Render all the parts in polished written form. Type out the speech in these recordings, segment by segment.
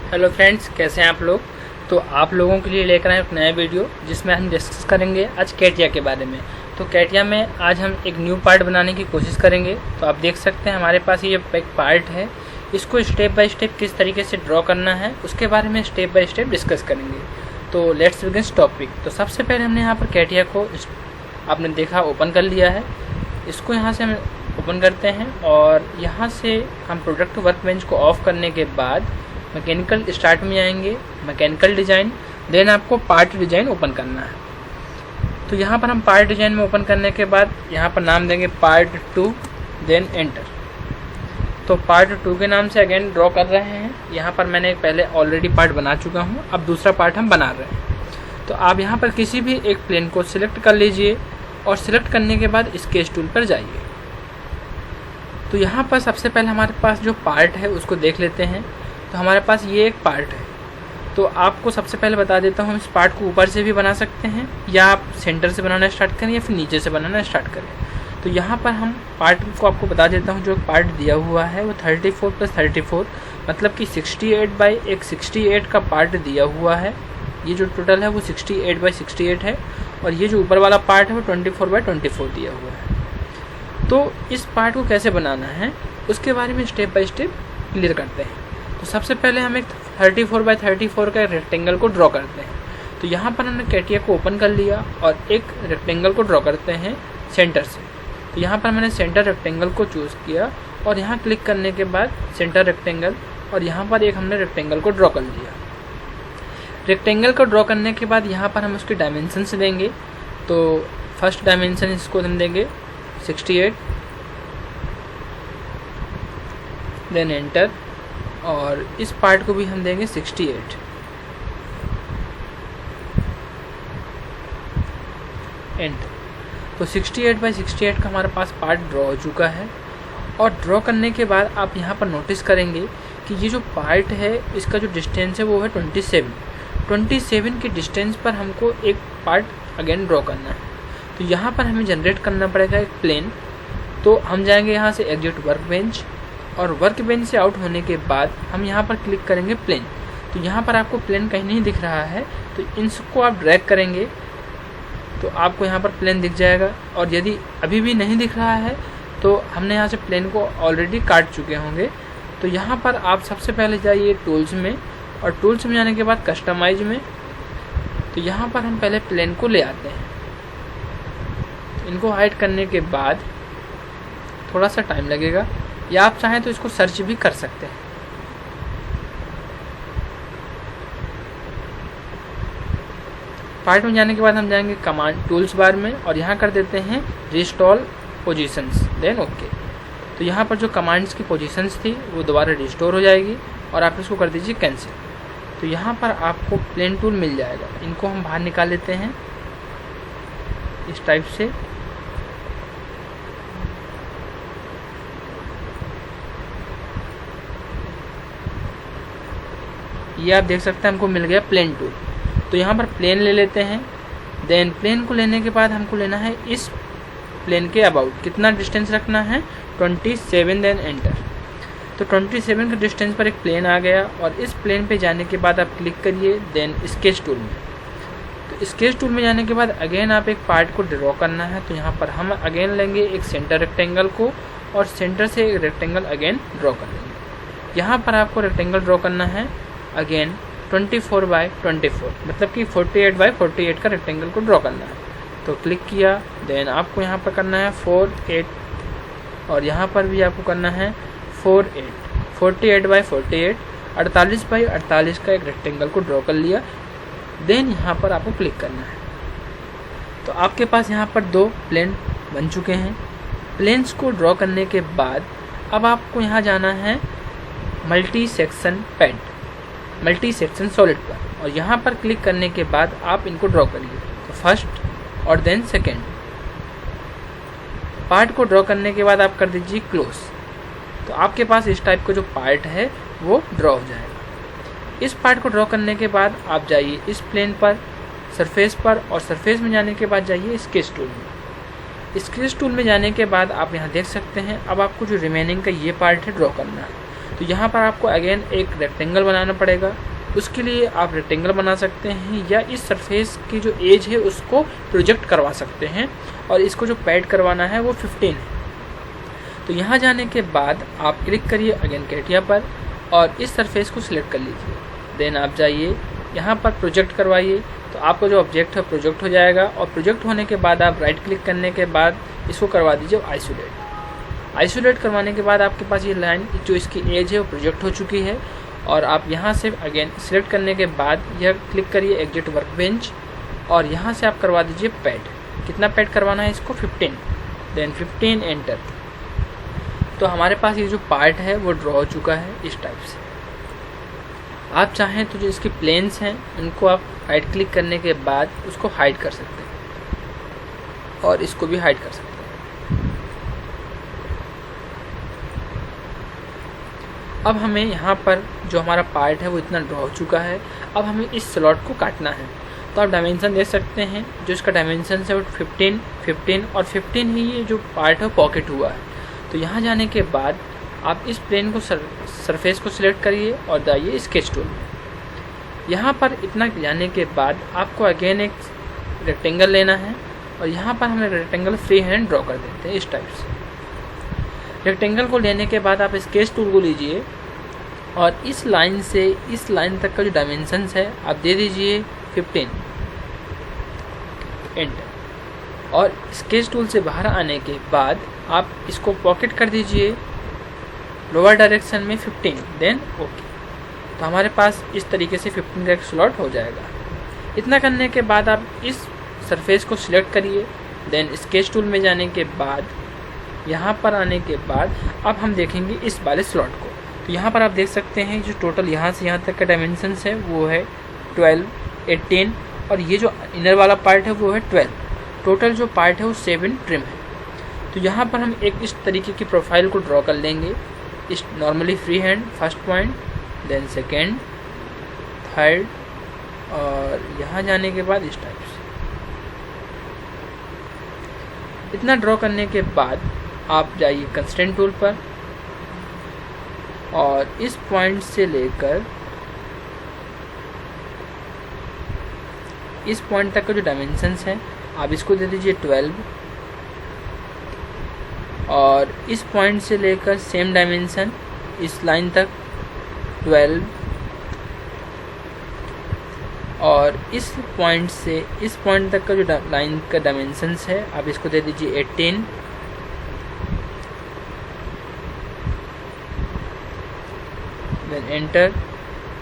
Hello friends, कैसे हैं आप लोग। तो आप लोगों के लिए लेकर आए एक नया वीडियो जिसमें हम डिस्कस करेंगे आज कैटिया के बारे में। तो कैटिया में आज हम एक न्यू पार्ट बनाने की कोशिश करेंगे। तो आप देख सकते हैं हमारे पास ये एक पार्ट है, इसको स्टेप बाय स्टेप किस तरीके से ड्रॉ करना है उसके बारे में स्टेप बाय स्टेप डिस्कस करेंगे। तो लेट्स बिगिन टॉपिक। तो सबसे पहले हमने यहाँ पर कैटिया को आपने देखा ओपन कर लिया है। इसको यहाँ से हम ओपन करते हैं और यहाँ से हम प्रोडक्ट वर्कबेंच को ऑफ करने के बाद मैकेनिकल स्टार्ट में आएंगे, मैकेनिकल डिज़ाइन, देन आपको पार्ट डिज़ाइन ओपन करना है। तो यहाँ पर हम पार्ट डिज़ाइन में ओपन करने के बाद यहाँ पर नाम देंगे पार्ट 2, देन एंटर। तो पार्ट 2 के नाम से अगेन ड्रॉ कर रहे हैं। यहाँ पर मैंने पहले ऑलरेडी पार्ट बना चुका हूँ, अब दूसरा पार्ट हम बना रहे हैं। तो आप यहाँ पर किसी भी एक प्लेन को सिलेक्ट कर लीजिए और सिलेक्ट करने के बाद स्केच टूल पर जाइए। तो यहाँ पर सबसे पहले हमारे पास जो पार्ट है उसको देख लेते हैं। तो हमारे पास ये एक पार्ट है। तो आपको सबसे पहले बता देता हूँ, इस पार्ट को ऊपर से भी बना सकते हैं या आप सेंटर से बनाना स्टार्ट करें या फिर नीचे से बनाना स्टार्ट करें। तो यहाँ पर हम पार्ट को आपको बता देता हूँ, जो पार्ट दिया हुआ है वो 34 + 34 मतलब कि 68 बाई 68 का पार्ट दिया हुआ है। ये जो टोटल है वो 68 बाई 68 है और ये जो ऊपर वाला पार्ट है वो 24 बाई 24 दिया हुआ है। तो इस पार्ट को कैसे बनाना है उसके बारे में स्टेप बाय स्टेप क्लियर करते हैं। तो सबसे पहले हम एक 34 बाई 34 का रेक्टेंगल को ड्रॉ करते हैं। तो यहाँ पर हमने कैटिया को ओपन कर लिया और एक रेक्टेंगल को ड्रॉ करते हैं सेंटर से। तो यहाँ पर मैंने सेंटर रेक्टेंगल को चूज़ किया और यहाँ क्लिक करने के बाद सेंटर रेक्टेंगल और यहाँ पर एक हमने रेक्टेंगल को ड्रॉ कर लिया। रेक्टेंगल को ड्रॉ करने के बाद यहाँ पर हम उसके डायमेंशंस देंगे। तो फर्स्ट डायमेंशन इसको हम देंगे 68, देन एंटर और इस पार्ट को भी हम देंगे 68। एंटर। तो 68 बाई 68 का हमारे पास पार्ट ड्रॉ हो चुका है। और ड्रॉ करने के बाद आप यहाँ पर नोटिस करेंगे कि ये जो पार्ट है इसका जो डिस्टेंस है वो है 27 की डिस्टेंस पर हमको एक पार्ट अगेन ड्रॉ करना है। तो यहाँ पर हमें जनरेट करना पड़ेगा एक प्लेन। तो हम जाएंगे यहाँ से एग्जिट वर्कबेंच और वर्कबेंच से आउट होने के बाद हम यहाँ पर क्लिक करेंगे प्लेन। तो यहाँ पर आपको प्लेन कहीं नहीं दिख रहा है, तो इनको आप ड्रैग करेंगे तो आपको यहाँ पर प्लेन दिख जाएगा। और यदि अभी भी नहीं दिख रहा है तो हमने यहाँ से प्लेन को ऑलरेडी काट चुके होंगे। तो यहाँ पर आप सबसे पहले जाइए टूल्स में और टूल्स में जाने के बाद कस्टमाइज में। तो यहाँ पर हम पहले प्लेन को ले आते हैं। इनको हाइड करने के बाद थोड़ा सा टाइम लगेगा, या आप चाहें तो इसको सर्च भी कर सकते हैं। पार्ट में जाने के बाद हम जाएंगे कमांड टूल्स बार में और यहाँ कर देते हैं रिस्टोर पोजीशंस, देन ओके। तो यहाँ पर जो कमांड्स की पोजीशंस थी वो दोबारा रिस्टोर हो जाएगी और आप इसको कर दीजिए कैंसिल। तो यहाँ पर आपको प्लेन टूल मिल जाएगा। इनको हम बाहर निकाल लेते हैं इस टाइप से। ये आप देख सकते हैं हमको मिल गया प्लेन टूल। तो यहाँ पर प्लेन ले लेते हैं। देन प्लेन को लेने के बाद हमको लेना है इस प्लेन के अबाउट कितना डिस्टेंस रखना है 27, देन एंटर। तो 27 के डिस्टेंस पर एक प्लेन आ गया और इस प्लेन पे जाने के बाद आप क्लिक करिए देन स्केच टूल में। तो स्केच टूल में जाने के बाद अगेन आप एक पार्ट को ड्रॉ करना है। तो यहाँ पर हम अगेन लेंगे एक सेंटर रेक्टेंगल को और सेंटर से एक रेक्टेंगल अगेन ड्रॉ कर लेंगे। यहाँ पर आपको रेक्टेंगल ड्रॉ करना है अगेन 24 बाई 24 मतलब कि 48 बाई 48 का रेक्टेंगल को ड्रॉ करना है। तो क्लिक किया, देन आपको यहाँ पर करना है 48 और यहाँ पर भी आपको करना है 48 बाई 48 48 बाई 48 का एक रेक्टेंगल को ड्रॉ कर लिया। देन यहाँ पर आपको क्लिक करना है। तो आपके पास यहाँ पर 2 प्लेन बन चुके हैं। प्लेन्स को ड्रॉ करने के बाद अब आपको यहाँ जाना है मल्टी सेक्शन सॉलिड पर और यहाँ पर क्लिक करने के बाद आप इनको ड्रॉ करिए। तो फर्स्ट और देन सेकेंड पार्ट को ड्रॉ करने के बाद आप कर दीजिए क्लोज। तो आपके पास इस टाइप का जो पार्ट है वो ड्रॉ हो जाएगा। इस पार्ट को ड्रॉ करने के बाद आप जाइए इस प्लेन पर, सरफेस पर और सरफेस में जाने के बाद जाइए स्केच टूल में। स्केच टूल में जाने के बाद आप यहाँ देख सकते हैं अब आपको जो रिमेनिंग का ये पार्ट है ड्रॉ करना है। तो यहाँ पर आपको अगेन एक रेक्टेंगल बनाना पड़ेगा। उसके लिए आप रेक्टेंगल बना सकते हैं या इस सरफेस की जो एज है उसको प्रोजेक्ट करवा सकते हैं, और इसको जो पैड करवाना है वो 15 है। तो यहाँ जाने के बाद आप क्लिक करिए अगेन कैटिया पर और इस सरफेस को सिलेक्ट कर लीजिए। देन आप जाइए यहाँ पर प्रोजेक्ट करवाइए, तो आपका जो ऑब्जेक्ट है प्रोजेक्ट हो जाएगा। और प्रोजेक्ट होने के बाद आप राइट क्लिक करने के बाद इसको करवा दीजिए आइसोलेट। आइसोलेट करवाने के बाद आपके पास ये लाइन जो इसकी एज है वो प्रोजेक्ट हो चुकी है। और आप यहाँ से अगेन सिलेक्ट करने के बाद यह क्लिक करिए एग्जिट वर्कबेंच और यहाँ से आप करवा दीजिए पैड। कितना पैड करवाना है इसको? 15। Then 15 enter. तो हमारे पास ये जो पार्ट है वो ड्रॉ हो चुका है इस टाइप से। आप चाहें तो जो इसके प्लेन्स हैं उनको आप राइट क्लिक करने के बाद उसको हाइड कर सकते हैं और इसको भी हाइड कर सकते हैं। अब हमें यहाँ पर जो हमारा पार्ट है वो इतना ड्रॉ हो चुका है। अब हमें इस स्लॉट को काटना है, तो आप डायमेंशन देख सकते हैं। जो इसका डायमेंशन है वो 15, 15 और 15 ही ये जो पार्ट है पॉकेट हुआ है। तो यहाँ जाने के बाद आप इस प्लेन को सरफेस को सिलेक्ट करिए और जाइए स्केच टूल में। यहाँ पर इतना जाने के बाद आपको अगेन एक रेक्टेंगल लेना है और यहाँ पर हम रेक्टेंगल फ्री हैंड ड्रॉ कर देते हैं इस टाइप से। रेक्टेंगल को लेने के बाद आप स्केच टूल को लीजिए और इस लाइन से इस लाइन तक का जो डायमेंशंस है आप दे दीजिए 15 एंटर। और स्केच टूल से बाहर आने के बाद आप इसको पॉकेट कर दीजिए लोअर डायरेक्शन में 15, देन ओके। तो हमारे पास इस तरीके से 15 का एक स्लॉट हो जाएगा। इतना करने के बाद आप इस सरफेस को सिलेक्ट करिए, देन स्केच टूल में जाने के बाद यहाँ पर आने के बाद अब हम देखेंगे इस वाले स्लॉट को। तो यहाँ पर आप देख सकते हैं जो टोटल यहाँ से यहाँ तक का डायमेंशंस है वो है 12, 18 और ये जो इनर वाला पार्ट है वो है 12। टोटल जो पार्ट है वो 7 ट्रिम है। तो यहाँ पर हम एक इस तरीके की प्रोफाइल को ड्रॉ कर लेंगे। इस normally free hand first point, then second, third और यहाँ जाने के बाद इस टाइप से। इतना ड्रॉ करने के बाद आप जाइए कंस्ट्रेंट टूल पर और इस पॉइंट से लेकर इस पॉइंट तक का जो डायमेंशंस है आप इसको दे दीजिए 12 और इस पॉइंट से लेकर सेम डायमेंशन इस लाइन तक 12 और इस पॉइंट से इस पॉइंट तक का जो लाइन का डायमेंशंस है आप इसको दे दीजिए 18 देन एंटर।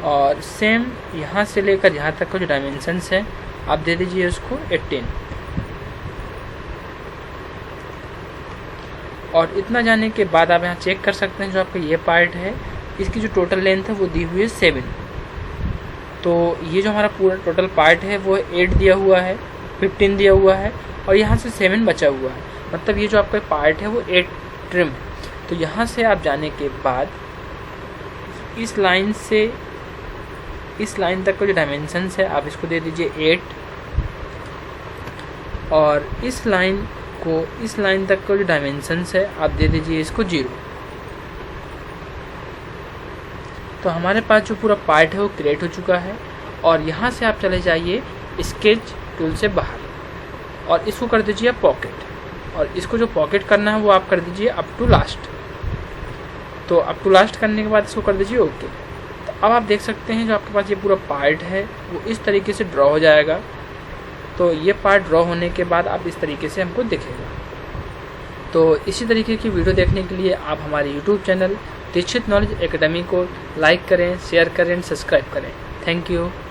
और सेम यहाँ से लेकर यहाँ तक का जो डायमेंशंस है आप दे दीजिए उसको 18। और इतना जाने के बाद आप यहाँ चेक कर सकते हैं जो आपका ये पार्ट है इसकी जो टोटल लेंथ है वो दी हुई है 7। तो ये जो हमारा पूरा टोटल पार्ट है वो 8 दिया हुआ है, 15 दिया हुआ है और यहाँ से 7 बचा हुआ है। मतलब ये जो आपका पार्ट है वो 8 ट्रिम है। तो यहाँ से आप जाने के बाद इस लाइन से इस लाइन तक का जो डायमेंशंस है आप इसको दे दीजिए 8 और इस लाइन को इस लाइन तक का जो डायमेंशंस है आप दे दीजिए इसको 0। तो हमारे पास जो पूरा पार्ट है वो क्रिएट हो चुका है। और यहाँ से आप चले जाइए स्केच टूल से बाहर और इसको कर दीजिए पॉकेट और इसको जो पॉकेट करना है वो आप कर दीजिए अप टू लास्ट। तो अप टू लास्ट करने के बाद इसको कर दीजिए ओके। तो अब आप देख सकते हैं जो आपके पास ये पूरा पार्ट है वो इस तरीके से ड्रॉ हो जाएगा। तो ये पार्ट ड्रॉ होने के बाद आप इस तरीके से हमको दिखेगा। तो इसी तरीके की वीडियो देखने के लिए आप हमारे YouTube channel Dikshit knowledge academy को लाइक करें, शेयर करें, सब्सक्राइब करें। Thank you.